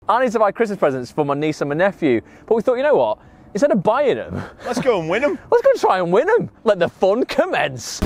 I need to buy Christmas presents for my niece and my nephew, but we thought, you know what? Instead of buying them, let's go and win them. Let's go and try and win them. Let the fun commence.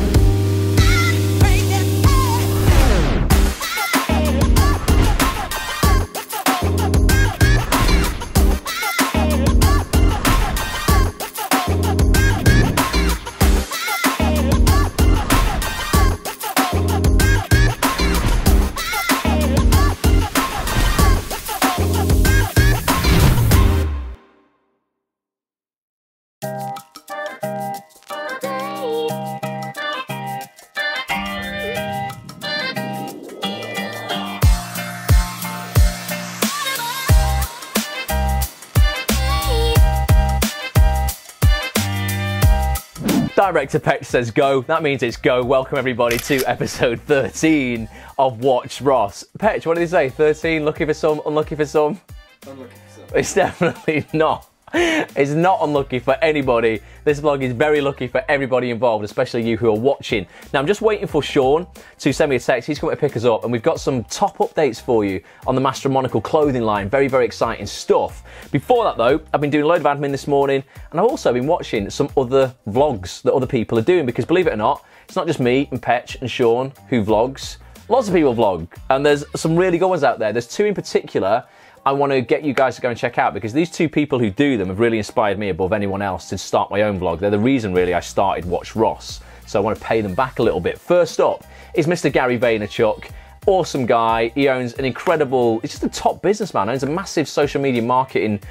Director Petch says go. That means it's go. Welcome everybody to episode 13 of WatchRoss. Petch, what did he say? 13, lucky for some, unlucky for some? Unlucky for some. It's definitely not. It's not unlucky for anybody. This vlog is very lucky for everybody involved, especially you who are watching. Now, I'm just waiting for Sean to send me a text. He's coming to pick us up, and we've got some top updates for you on the Master Monocle clothing line. Very, very exciting stuff. Before that, though, I've been doing a load of admin this morning, and I've also been watching some other vlogs that other people are doing, because believe it or not, it's not just me and Petch and Sean who vlogs. Lots of people vlog, and there's some really good ones out there. There's two in particular I want to get you guys to go and check out, because these two people who do them have really inspired me above anyone else to start my own vlog. They're the reason really I started WatchRoss, so I want to pay them back a little bit. First up is Mr. Gary Vaynerchuk. Awesome guy. He owns an incredible, he's just a top businessman, owns a massive social media marketing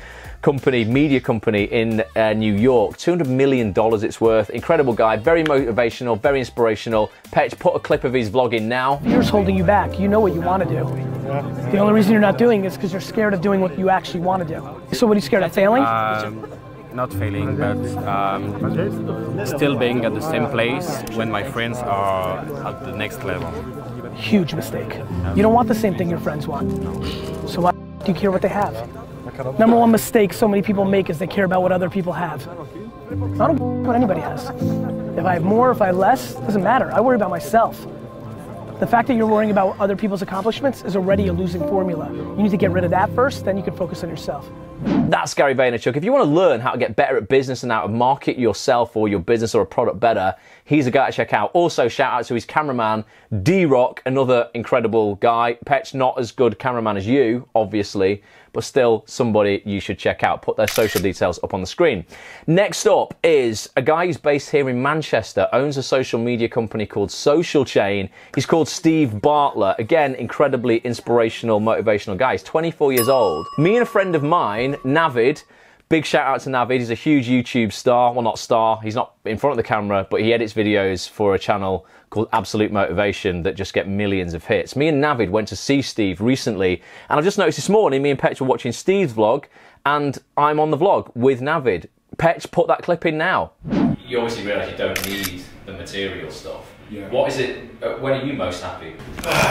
company, media company in New York. $200 million it's worth. Incredible guy, very motivational, very inspirational. Petch, put a clip of his vlog in now. Fear's holding you back. You know what you want to do. Yeah. The only reason you're not doing it is because you're scared of doing what you actually want to do. So what are you scared of, failing? Not failing, but still being at the same place when my friends are at the next level. Huge mistake. You don't want the same thing your friends want. So why do you care what they have? Number one mistake so many people make is they care about what other people have. I don't care what anybody has. If I have more, if I have less, doesn't matter. I worry about myself. The fact that you're worrying about other people's accomplishments is already a losing formula. You need to get rid of that first, then you can focus on yourself. That's Gary Vaynerchuk. If you want to learn how to get better at business and how to market yourself or your business or a product better, he's a guy to check out. Also, shout out to his cameraman, D-Rock, another incredible guy. Petch, not as good cameraman as you, obviously, but still somebody you should check out. Put their social details up on the screen. Next up is a guy who's based here in Manchester, owns a social media company called Social Chain. He's called Steve Bartlett. Again, incredibly inspirational, motivational guy. He's 24 years old. Me and a friend of mine, Navid, big shout out to Navid. He's a huge YouTube star. Well, not star. He's not in front of the camera, but he edits videos for a channel called Absolute Motivation that just get millions of hits. Me and Navid went to see Steve recently, and I've just noticed this morning, me and Petch were watching Steve's vlog, and I'm on the vlog with Navid. Petch, put that clip in now. You obviously realise you don't need the material stuff. Yeah. What is it, when are you most happy?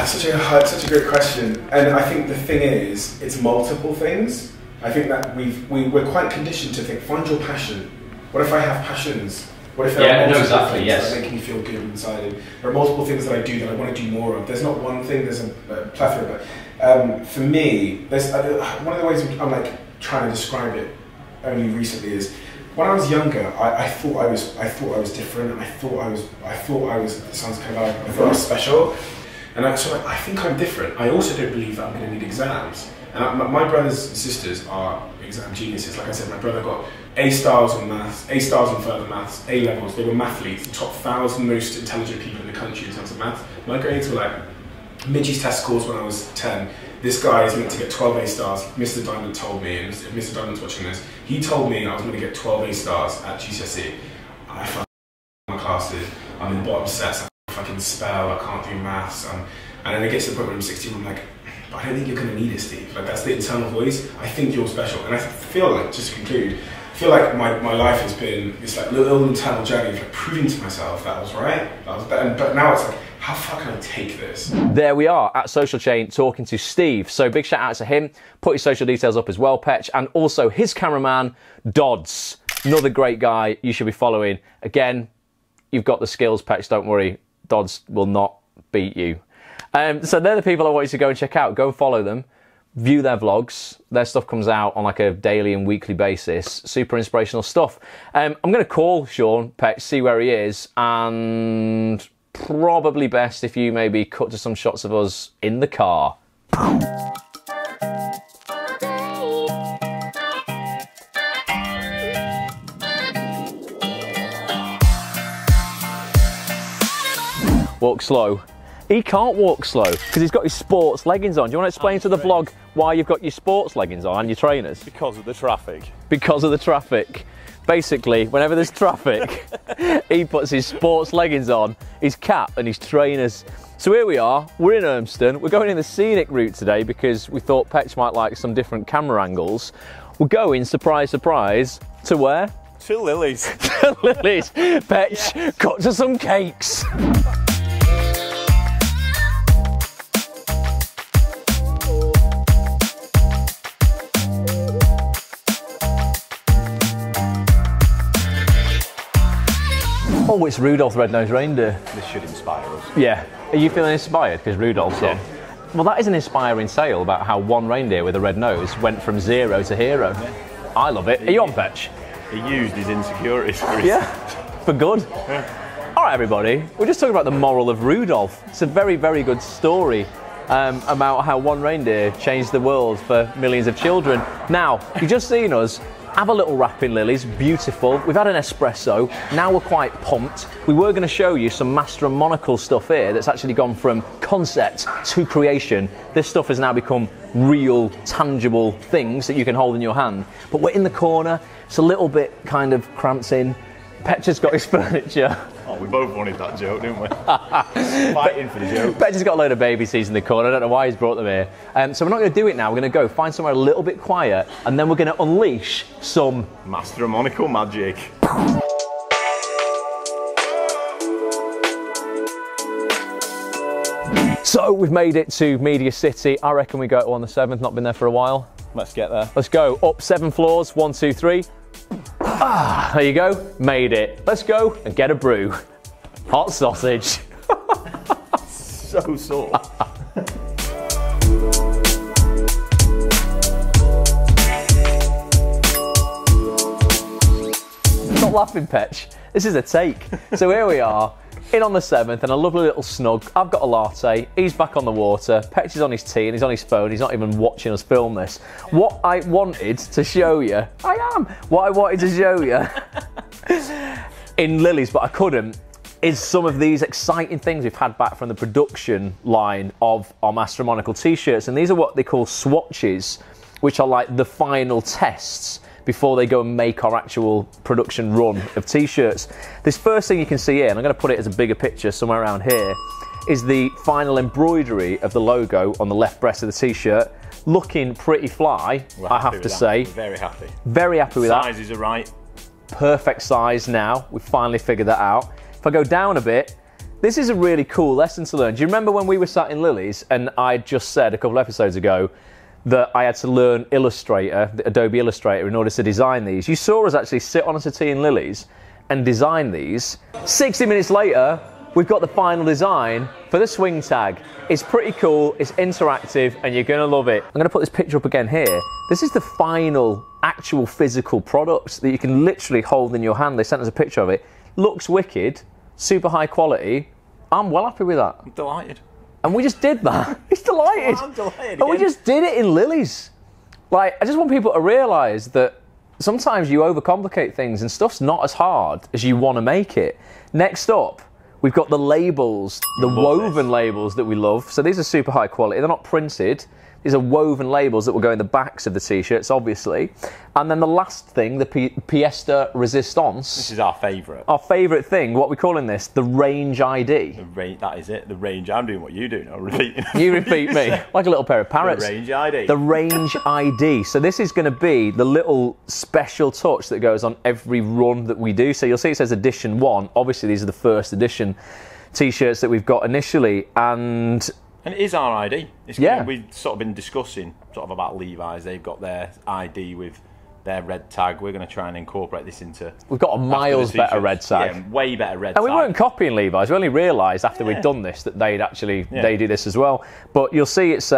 Such a great question. And I think the thing is, it's multiple things. I think that we're quite conditioned to think, find your passion. What if I have passions? What if there are multiple things that make me feel good inside? There are multiple things that I do that I want to do more of. There's not one thing, there's a plethora. But for me, there's one of the ways I'm like trying to describe it only recently is when I was younger, I thought I was different, and I thought I was. It sounds kind of like I thought I was special, and so I think I'm different. I also don't believe that I'm going to need exams. And my brothers and sisters are exam geniuses. Like I said, my brother got A stars on maths, A stars on further maths, A levels. They were mathletes, the top 1,000 most intelligent people in the country in terms of maths. My grades were like Midgie's test scores when I was 10. This guy is meant to get 12 A stars. Mr. Diamond told me, and if Mr. Diamond's watching this, he told me I was going to get 12 A stars at GCSE. I fucking my classes. I'm in bottom sets. I fucking spell. I can't do maths. And then it gets to the point where I'm 16. I'm like, but I don't think you're going to need it, Steve. Like, that's the internal voice. I think you're special. And I feel like, just to conclude, I feel like my life has been this like little internal journey of like proving to myself that I was right. But now it's like, how far can I take this? There we are at Social Chain talking to Steve. So big shout out to him. Put your social details up as well, Petch. And also his cameraman, Dodds. Another great guy you should be following. Again, you've got the skills, Petch, don't worry. Dodds will not beat you. So they're the people I want you to go and check out. Go and follow them. view their vlogs. Their stuff comes out on like a daily and weekly basis. Super inspirational stuff. I'm going to call Sean Petch, see where he is, and probably best if you maybe cut to some shots of us in the car. Walk slow. He can't walk slow because he's got his sports leggings on. Do you want to explain to the vlog why you've got your sports leggings on and your trainers? Because of the traffic. Because of the traffic. Basically, whenever there's traffic, he puts his sports leggings on, his cap and his trainers. So here we are, we're in Urmston. We're going in the scenic route today because we thought Petch might like some different camera angles. We're going, surprise, surprise, to where? To Lily's. To Lily's. Petch, yes. Cut to some cakes. Oh, it's Rudolph the Red-Nosed Reindeer. This should inspire us. Yeah. Are you feeling inspired because Rudolph's on? Well, that is an inspiring tale about how one reindeer with a red nose went from zero to hero. Yeah. I love it. Are you on, Petch? He used his insecurities for his... Yeah, for good. Yeah. All right, everybody. We're just talking about the moral of Rudolph. It's a very, very good story about how one reindeer changed the world for millions of children. Now, you've just seen us have a little wrap in Lily's, beautiful. We've had an espresso, now we're quite pumped. We were going to show you some Master Monocle stuff here that's actually gone from concept to creation. This stuff has now become real, tangible things that you can hold in your hand. But we're in the corner, it's a little bit kind of cramped in. Petch has got his furniture. Oh, we both wanted that joke, didn't we? Fighting for the joke. Petch has got a load of baby seats in the corner. I don't know why he's brought them here. So we're not going to do it now. We're going to go find somewhere a little bit quiet, and then we're going to unleash some Master Monocle magic. So we've made it to Media City. I reckon we go on the 7th. Not been there for a while. Let's get there. Let's go. Up 7 floors. 1, 2, 3. Ah, there you go. Made it. Let's go and get a brew. Hot sausage. So sore. Stop laughing, Petch. This is a take. So here we are, in on the 7th, and a lovely little snug. I've got a latte. He's back on the water. Petch is on his tea and he's on his phone. He's not even watching us film this. What I wanted to show you, what I wanted to show you in Lily's, but I couldn't, is some of these exciting things we've had back from the production line of our Master Monocle t-shirts. And these are what they call swatches, which are like the final tests before they go and make our actual production run of t-shirts. This first thing you can see here, and I'm going to put it as a bigger picture somewhere around here, is the final embroidery of the logo on the left breast of the t-shirt. Looking pretty fly, I have to say. Very happy. Very happy with that. Sizes are right. Perfect size now. We've finally figured that out. If I go down a bit, this is a really cool lesson to learn. Do you remember when we were sat in Lily's and I just said a couple of episodes ago that I had to learn Illustrator, Adobe Illustrator, in order to design these? You saw us actually sit on a settee in Lily's and design these. 60 minutes later, we've got the final design for the swing tag. It's pretty cool, it's interactive, and you're gonna love it. I'm gonna put this picture up again here. This is the final, actual physical product that you can literally hold in your hand. They sent us a picture of it. Looks wicked, super high quality. I'm well happy with that. I'm delighted. And we just did that. He's delighted. Oh, I'm delighted. And we just did it in Lily's. Like, I just want people to realise that sometimes you overcomplicate things and stuff's not as hard as you want to make it. Next up, we've got the labels, the woven labels that we love. So these are super high quality. They're not printed. These are woven labels that will go in the backs of the t-shirts, obviously. And then the last thing, the pièce de résistance. This is our favourite. Our favourite thing. What are we calling this? The range ID. That is it. The range. I'm doing what you do now, repeating. You repeat me. Like a little pair of parrots. The range ID. The range ID. So this is going to be the little special touch that goes on every run that we do. So you'll see it says edition 1. Obviously, these are the first edition t-shirts that we've got initially. And it is our ID. Yeah. We've sort of been discussing sort of about Levi's. They've got their ID with their red tag. We're going to try and incorporate this into... We've got a miles better red tag. Yeah, way better red tag. And we weren't copying Levi's. We only realised after we'd done this that they'd actually they do this as well. But you'll see it's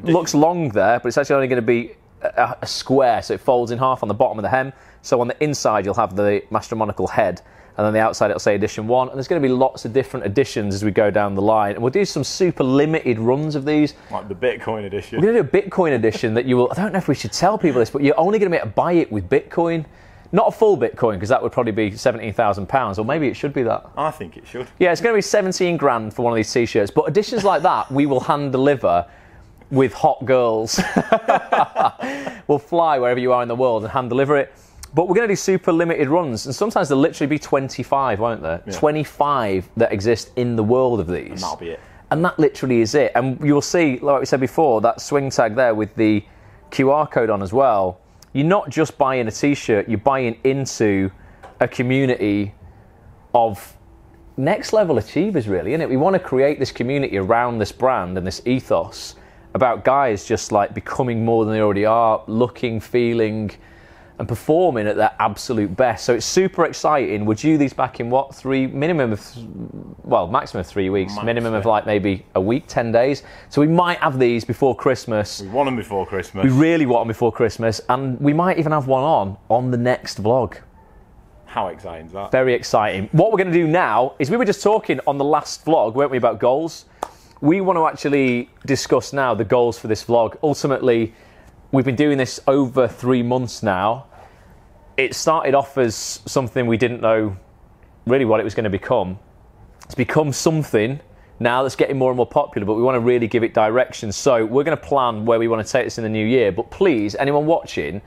looks long there, but it's actually only going to be a square, so it folds in half on the bottom of the hem. So on the inside you'll have the Master Monocle head, and then the outside it'll say edition 1, and there's going to be lots of different editions as we go down the line, and we'll do some super limited runs of these. Like the Bitcoin edition. We're going to do a Bitcoin edition that you will, I don't know if we should tell people this, but you're only going to be able to buy it with Bitcoin. Not a full Bitcoin, because that would probably be £17,000, or maybe it should be that. I think it should. Yeah, it's going to be 17 grand for one of these t-shirts, but editions like that we will hand deliver with hot girls. We'll fly wherever you are in the world and hand deliver it. But we're going to do super limited runs, and sometimes there'll literally be 25, won't there? Yeah. 25 that exist in the world of these. And that'll be it. And that literally is it. And you'll see, like we said before, that swing tag there with the QR code on as well. You're not just buying a t-shirt, you're buying into a community of next level achievers, really, isn't it? We want to create this community around this brand and this ethos about guys just like becoming more than they already are, looking, feeling, and performing at their absolute best. So it's super exciting. We'll do these back in what, maximum of 3 weeks, minimum of like maybe a week, 10 days. So we might have these before Christmas. We want them before Christmas. We really want them before Christmas, and we might even have one on the next vlog. How exciting is that? Very exciting. What we're going to do now is, we were just talking on the last vlog, weren't we, about goals? We want to actually discuss now the goals for this vlog. Ultimately, we've been doing this over 3 months now. It started off as something we didn't know really what it was going to become. It's become something now that's getting more and more popular, but we want to really give it direction. So we're going to plan where we want to take this in the new year. But please, anyone watching,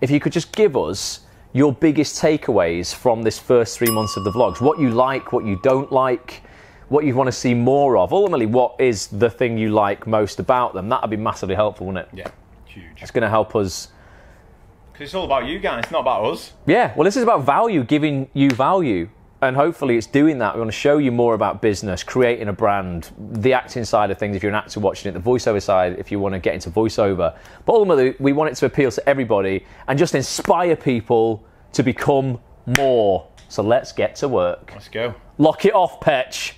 if you could just give us your biggest takeaways from this first 3 months of the vlogs. What you like, what you don't like, what you want to see more of. Ultimately, what is the thing you like most about them? That would be massively helpful, wouldn't it? Yeah, huge. It's going to help us. Because it's all about you guys, it's not about us. Yeah, well, this is about value, giving you value. And hopefully it's doing that. We want to show you more about business, creating a brand, the acting side of things if you're an actor watching it, the voiceover side if you want to get into voiceover. But ultimately, we want it to appeal to everybody and just inspire people to become more. So let's get to work. Let's go. Lock it off, Petch.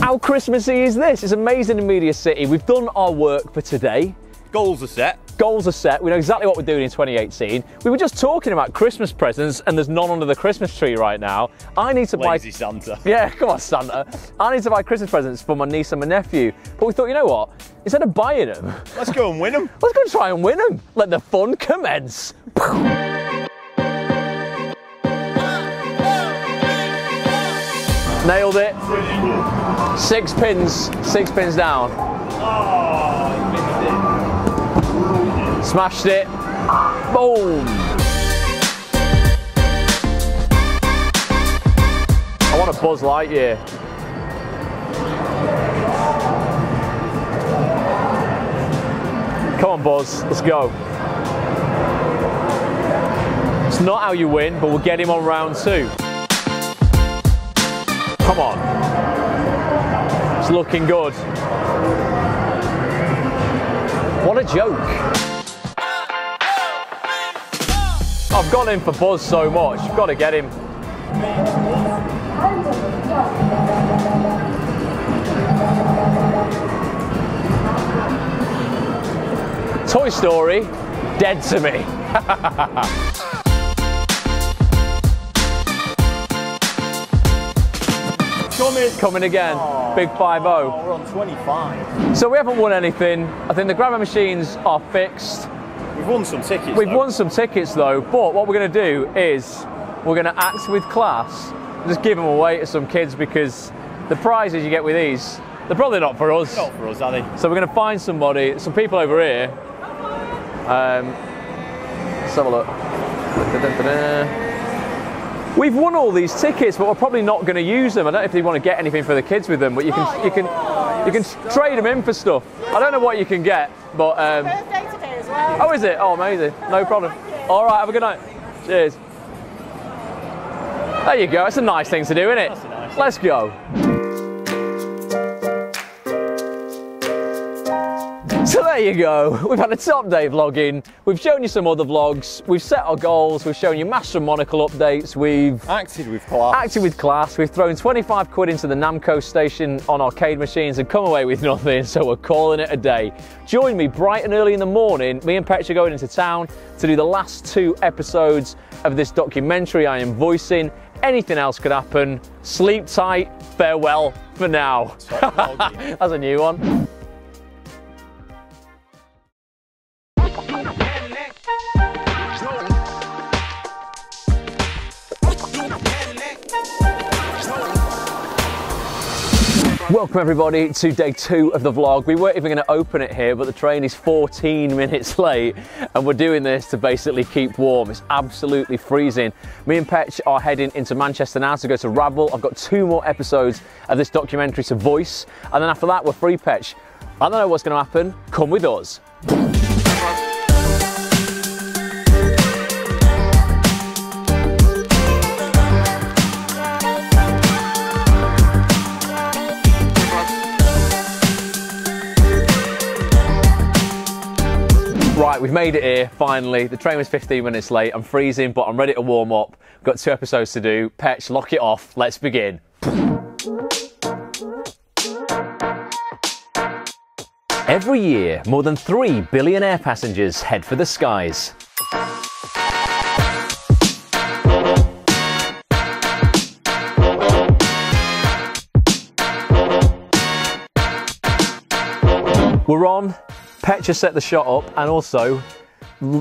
How Christmassy is this? It's amazing in Media City. We've done our work for today. Goals are set. Goals are set. We know exactly what we're doing in 2018. We were just talking about Christmas presents, and there's none under the Christmas tree right now. I need to Lazy Santa. Yeah, come on, Santa. I need to buy Christmas presents for my niece and my nephew. But we thought, you know what? Instead of buying them, let's go and win them. Let's go and try and win them. Let the fun commence. Nailed it. 6 pins. 6 pins down. Oh, missed it. Smashed it. Boom. I want a Buzz Lightyear. Come on, Buzz. Let's go. It's not how you win, but we'll get him on round 2. Come on. It's looking good. What a joke. I've gone in for Buzz so much. I've got to get him. Toy Story, dead to me. Coming again. Oh, big 5-0. Oh, we're on 25. So we haven't won anything. I think the grabber machines are fixed. We've won some tickets. We've won some tickets though, but what we're going to do is we're going to act with class, just give them away to some kids, because the prizes you get with these, they're probably not for us. Not for us, are they? So we're going to find somebody, some people over here. Let's have a look. We've won all these tickets, but we're probably not going to use them. I don't know if they want to get anything for the kids with them, but you can trade them in for stuff. I don't know what you can get, but Birthday today as well. oh, is it? Oh, amazing. No problem. All right, have a good night. Cheers. There you go. It's a nice thing to do, isn't it? Let's go. So there you go, we've had a top day vlogging, we've shown you some other vlogs, we've set our goals, we've shown you Master Monocle updates, we've acted with class. We've thrown 25 quid into the Namco station on arcade machines and come away with nothing, so we're calling it a day. Join me bright and early in the morning, me and Petch are going into town to do the last 2 episodes of this documentary I am voicing. Anything else could happen. Sleep tight, farewell for now. That's a new one. Welcome everybody to day 2 of the vlog. We weren't even going to open it here, but the train is 14 minutes late and we're doing this to basically keep warm. It's absolutely freezing. Me and Petch are heading into Manchester now to go to Rabble. I've got 2 more episodes of this documentary to voice, and then after that we're free, Petch. I don't know what's going to happen. Come with us. Right, we've made it here, finally. The train was 15 minutes late. I'm freezing, but I'm ready to warm up. We've got 2 episodes to do. Petch, lock it off. Let's begin. Every year, more than 3 billion air passengers head for the skies. We're on. Petch has set the shot up, and also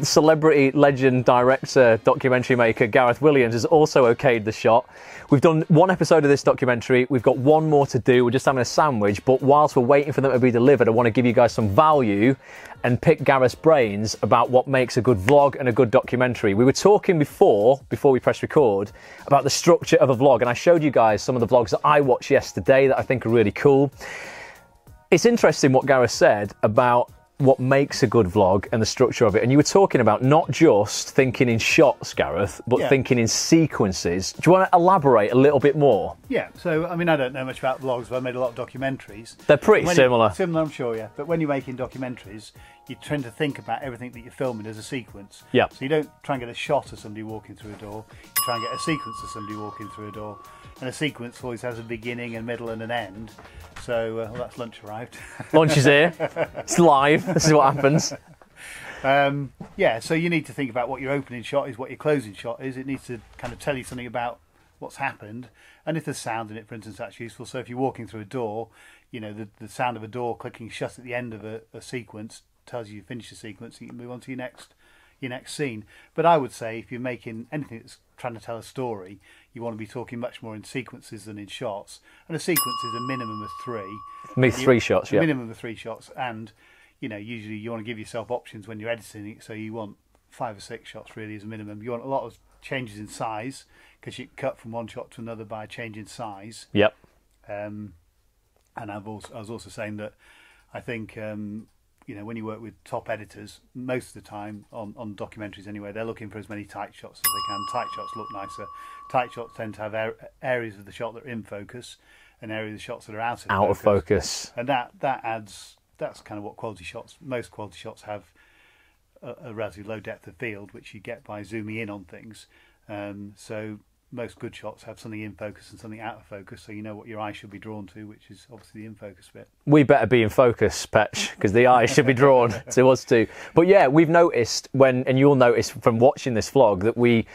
celebrity legend director documentary maker Gareth Williams has also okayed the shot. We've done 1 episode of this documentary, we've got 1 more to do, we're just having a sandwich, but whilst we're waiting for them to be delivered, I want to give you guys some value and pick Gareth's brains about what makes a good vlog and a good documentary. We were talking before we pressed record, about the structure of a vlog, and I showed you guys some of the vlogs that I watched yesterday that I think are really cool. It's interesting what Gareth said about what makes a good vlog and the structure of it, and you were talking about not just thinking in shots, Gareth, but thinking in sequences. Do you want to elaborate a little bit more? Yeah, so I mean, I don't know much about vlogs, but I made a lot of documentaries. They're pretty similar. Similar, I'm sure, yeah. But when you're making documentaries, you tend to think about everything that you're filming as a sequence. Yeah. So you don't try and get a shot of somebody walking through a door, you try and get a sequence of somebody walking through a door. And a sequence always has a beginning, a middle and an end. So, well, that's lunch arrived. Lunch is here. It's live. This is what happens. Yeah, so you need to think about what your opening shot is, what your closing shot is. It needs to kind of tell you something about what's happened. And if there's sound in it, for instance, that's useful. So if you're walking through a door, you know, the sound of a door clicking shut at the end of a sequence tells you finished the sequence, and you can move on to your next scene. But I would say if you're making anything that's trying to tell a story, you want to be talking much more in sequences than in shots. And a sequence is a minimum of 3. 3 shots, yeah. Minimum of 3 shots. And, you know, usually you want to give yourself options when you're editing it, so you want 5 or 6 shots really as a minimum. You want a lot of changes in size, because you cut from one shot to another by changing size. Yep. And I was also saying that I think you know, when you work with top editors, most of the time on documentaries anyway, they're looking for as many tight shots as they can. Tight shots look nicer. Tight shots tend to have areas of the shot that are in focus and areas of the shots that are out of focus. And that adds, that's kind of what most quality shots have a relatively low depth of field, which you get by zooming in on things. So most good shots have something in focus and something out of focus, so you know what your eye should be drawn to, which is obviously the in focus bit. We better be in focus, Petch, because the eye should be drawn to us too. But yeah, we've noticed and you'll notice from watching this vlog, that we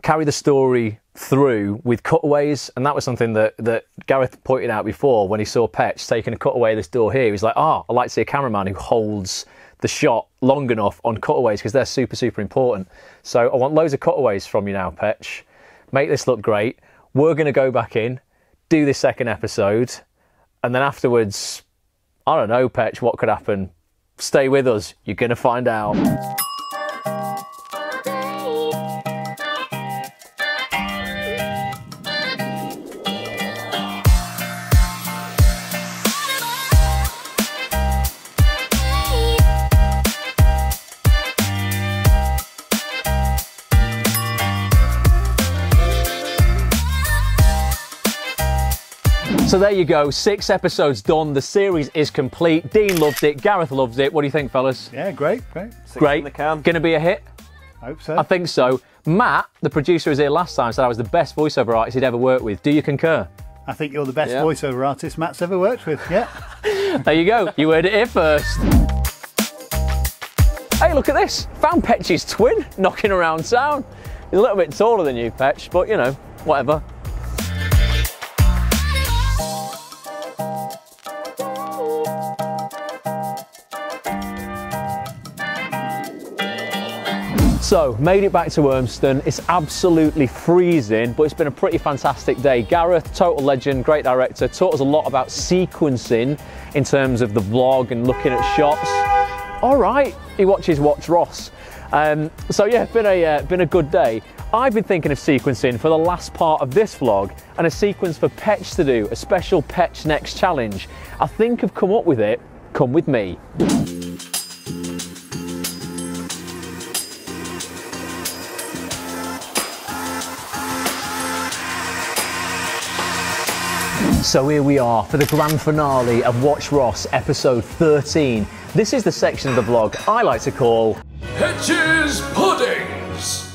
carry the story through with cutaways, and that was something that Gareth pointed out before when he saw Petch taking a cutaway of this door here. He was like, I'd like to see a cameraman who holds the shot long enough on cutaways, because they're super, super important. So I want loads of cutaways from you now, Petch. Make this look great. We're going to go back in, do this second episode, and then afterwards, I don't know, Petch, what could happen? Stay with us. You're going to find out. So there you go, 6 episodes done. The series is complete. Dean loved it. Gareth loves it. What do you think, fellas? Yeah, great, great. Great. Gonna be a hit? I hope so. I think so. Matt, the producer, was here last time, said I was the best voiceover artist he'd ever worked with. Do you concur? I think you're the best voiceover artist Matt's ever worked with, yeah. There you go, you heard it here first. Hey, look at this. Found Petch's twin knocking around town. He's a little bit taller than you, Petch, but you know, whatever. So, made it back to Urmston. It's absolutely freezing, but it's been a pretty fantastic day. Gareth, total legend, great director, taught us a lot about sequencing in terms of the vlog and looking at shots. All right, he watches WatchRoss. So yeah, been a good day. I've been thinking of sequencing for the last part of this vlog and a sequence for Petch to do, a special Petch Next challenge. I think I've come up with it. Come with me. So here we are for the grand finale of WatchRoss episode 13. This is the section of the vlog I like to call Petch's Puddings.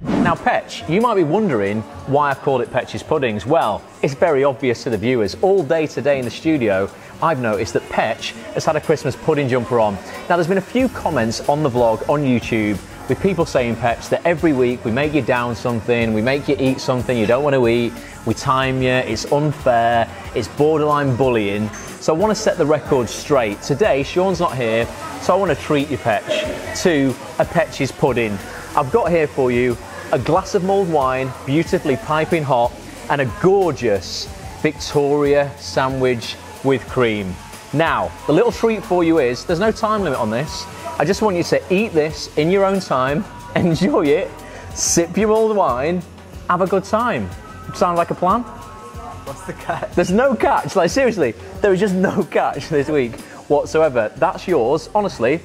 Now Petch, you might be wondering why I've called it Petch's Puddings. Well, it's very obvious to the viewers. All day today in the studio, I've noticed that Petch has had a Christmas pudding jumper on. Now there's been a few comments on the vlog on YouTube with people saying, Petch, that every week we make you down something, we make you eat something you don't want to eat, we time you, it's unfair, it's borderline bullying. So I want to set the record straight. Today, Sean's not here, so I want to treat you, Petch, to a Petch's pudding. I've got here for you a glass of mulled wine, beautifully piping hot, and a gorgeous Victoria sandwich with cream. Now, the little treat for you is, there's no time limit on this. I just want you to eat this in your own time, enjoy it, sip your mulled wine, have a good time. Sound like a plan? What's the catch? There's no catch, like seriously, there is just no catch this week whatsoever. That's yours, honestly,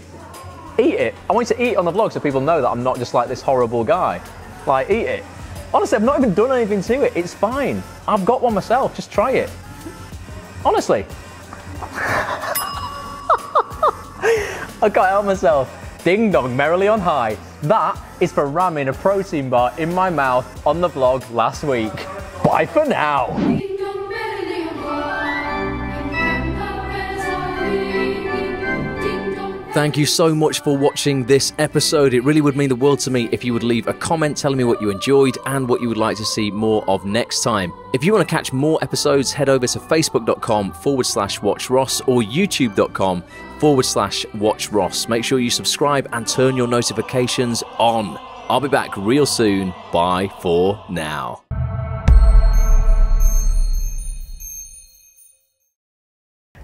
eat it. I want you to eat it on the vlog so people know that I'm not just like this horrible guy. Like, eat it. Honestly, I've not even done anything to it, it's fine. I've got one myself, just try it. Honestly. I can't help myself. Ding dong, merrily on high. That is for ramming a protein bar in my mouth on the vlog last week. Bye for now. Thank you so much for watching this episode. It really would mean the world to me if you would leave a comment telling me what you enjoyed and what you would like to see more of next time. If you want to catch more episodes, head over to facebook.com/WatchRoss or youtube.com/WatchRoss. Make sure you subscribe and turn your notifications on. I'll be back real soon. Bye for now.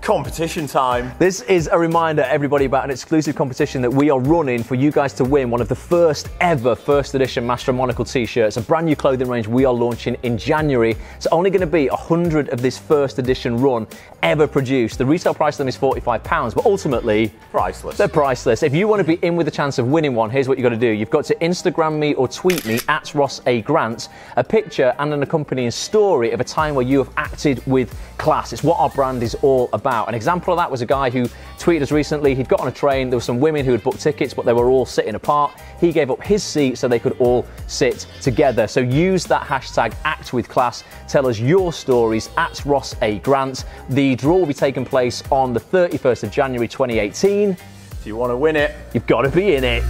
Competition time. This is a reminder, everybody, about an exclusive competition that we are running for you guys to win one of the first ever first edition Master Monocle t-shirts, a brand new clothing range we are launching in January. It's only going to be 100 of this first edition run ever produced. The retail price of them is £45, but ultimately priceless. They're priceless. If you want to be in with a chance of winning one, here's what you've got to do. You've got to Instagram me or tweet me at Ross A. Grant a picture and an accompanying story of a time where you have acted with class. It's what our brand is all about. An example of that was a guy who tweeted us recently. He'd got on a train. There were some women who had booked tickets, but they were all sitting apart. He gave up his seat so they could all sit together. So use that hashtag #ActWithClass. Tell us your stories at Ross A. Grant. The draw will be taking place on the 31st of January 2018. If you want to win it, you've got to be in it.